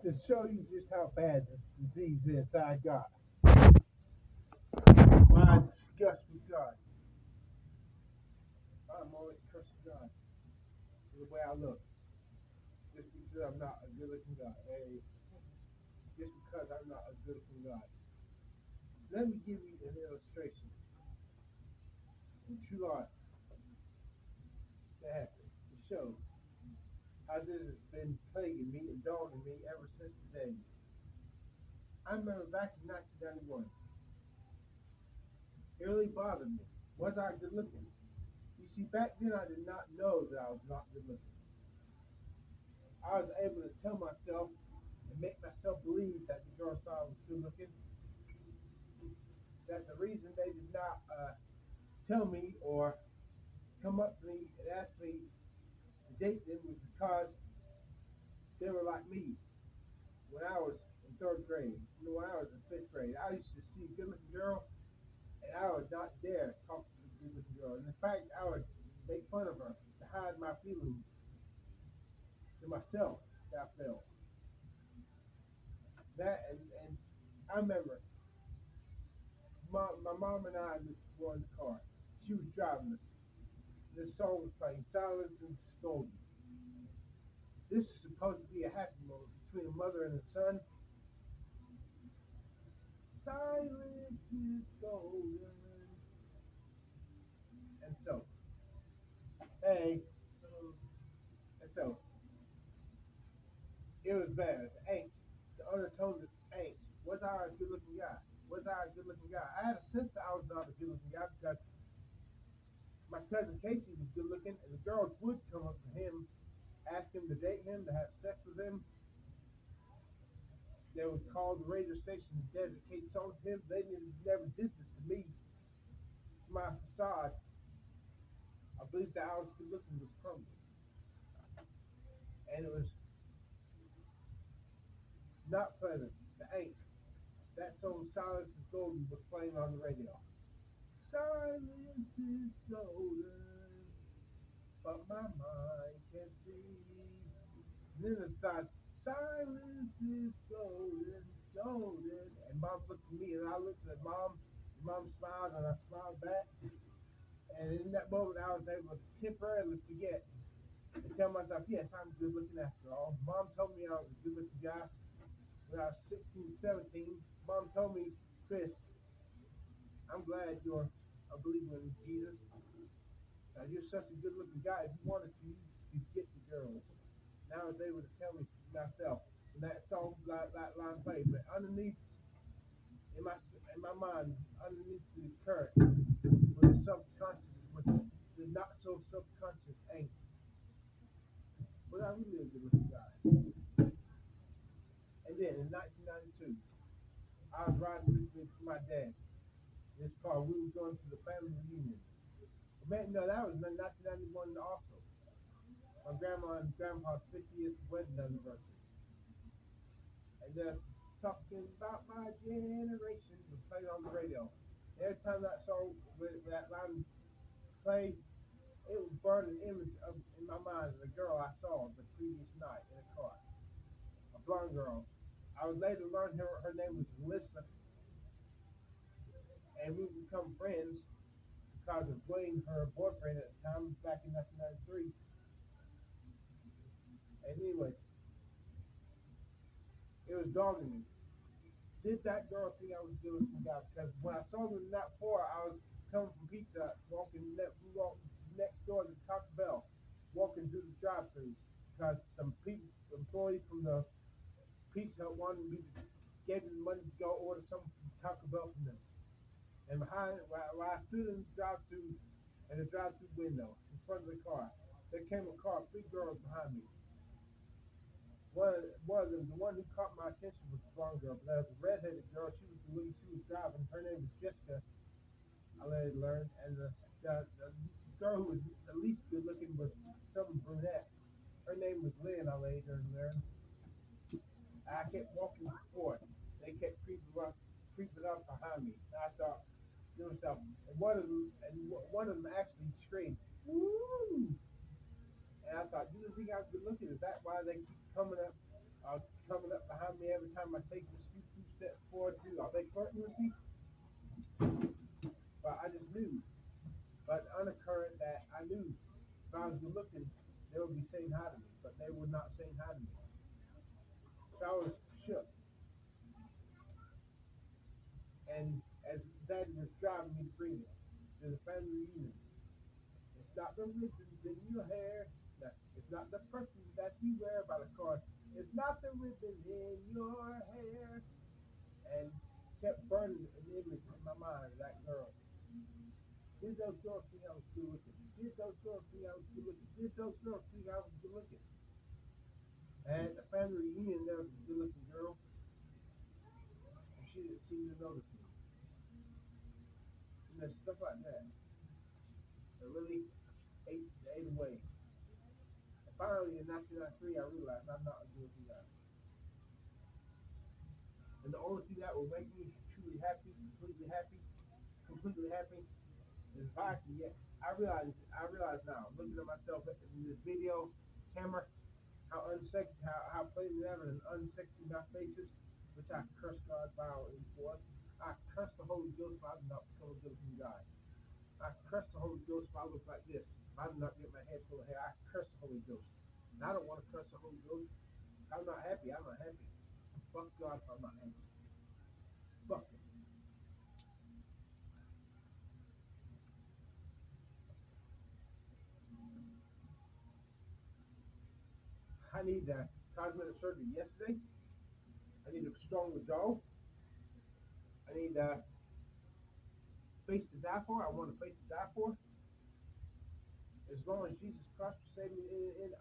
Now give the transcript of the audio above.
To show you just how bad the disease is that I got. My disgust with God. I'm always cursing God for the way I look. Just because I'm not a good looking guy. Hey, just because I'm not a good looking guy. Let me give you an illustration in true life that happened to show how this has been plaguing me and dogging me ever since the day. I remember back in 1991, it really bothered me. Was I good looking? You see, back then I did not know that I was not good looking. I was able to tell myself and make myself believe that the girls thought I was good looking. That the reason they did not tell me or come up to me and ask me to date them was because they were like me when I was in third grade. You know, when I was in fifth grade, I used to see a good looking girl and I would not dare talk to the good looking girl. And in fact, I would make fun of her to hide my feelings to myself that I felt. That and I remember my mom and I were in the car. She was driving us. This song was playing, Silence and Golden. This is supposed to be a happy moment between a mother and a son. Silence is golden. And so, hey, and so, it was bad. The angst, the undertone of angst. Was I a good looking guy? Was I a good looking guy? I had a sense that I was not a good looking guy because my cousin Casey was good looking, and the girls would come up to him, ask him to date him, to have sex with him. They would call the radio station to dedicate songs to him. They never did this to me. My facade, I believe that I was good looking was crumbling. And it was not pleasant. The angst. That song Silence is Golden was playing on the radio. Silence is golden, but my mind can't see. And then it starts, silence is golden, golden. And mom looked at me and I looked at mom. And mom smiled and I smiled back. And in that moment I was able to temporarily forget and tell myself, yes, I'm good looking after all. Mom told me I was a good looking guy when I was 16, 17. Mom told me, Chris, I'm glad you're a believer in Jesus. You're such a good looking guy. If you wanted to, you get the girls. Now I was able to tell me myself. And that song, that line played. But underneath, in my in my mind, underneath the current, was the subconscious, was the not so subconscious angst. But I really a good looking guy. And then in 1992, I was riding with my dad in his car. We were going to the family reunion. Man, no, that was 1991 also. My grandma and grandpa's 50th wedding anniversary. And talking about my generation was played on the radio. Every time that song, that line played, it would burn an image of in my mind of the girl I saw the previous night in a car, a blonde girl. I would later learn her name was Melissa, and we would become friends because of Wayne, her boyfriend at the time, back in 1993. And anyway, it was dogging me. Did that girl think I was doing some guy? Because when I saw them that far, I was coming from pizza, we walked next door to Taco Bell, walking through the drive-thru, because some people, employees from the Pizza Hut wanted me to gave me the money to go order something from Taco Bell from them. And while I stood in the drive-thru, in the drive-thru window in front of the car, there came a car, three girls behind me. One of them, the one who caught my attention was the blonde girl, but there was a redheaded girl. She was driving. Her name was Jessica. I later learned, and the girl who was the least good looking was some brunette. Her name was Lynn. I later learned. I kept walking forward. They kept creeping up behind me. And I thought to myself, one of them actually screamed, "Woo!" And I thought, do you think I'm good looking? Is that why they keep coming up? coming up behind me every time I take this few steps forward too. Are they flirting with me? But I just knew. But unoccurred that I knew if I was good looking, they would be saying hi to me, but they were not saying hi to me. So I was shook. And as Dad was driving me to bring it, there's a family reunion. It's not the ribbons in your hair. No, it's not the perfume that you wear by the car. It's not the ribbon in your hair. And kept burning an image in my mind of that girl. Did those girls think I was good looking? Did those girls think I was good looking? Did those girls think I was good looking? And at the family reunion, there was a good looking girl, and she didn't seem to notice me. And there's stuff like that. It really ate away. And finally, in 1993, I realized I'm not a good looking guy. And the only thing that will make me truly completely happy, is if I can get. I realize now, looking at myself in this video camera, how unsexy, how plain and evident unsexy my face is, which I curse God violently for. I curse the Holy Ghost if I do not become a good looking guy. I curse the Holy Ghost if I look like this. If I do not get my head full of hair, I curse the Holy Ghost. And I don't want to curse the Holy Ghost. I'm not happy. I'm not happy. Fuck God if I'm not happy. Fuck it. I need cosmetic surgery yesterday. I need a stronger jaw. I need face to die for. I want a face to die for. As long as Jesus Christ will save me in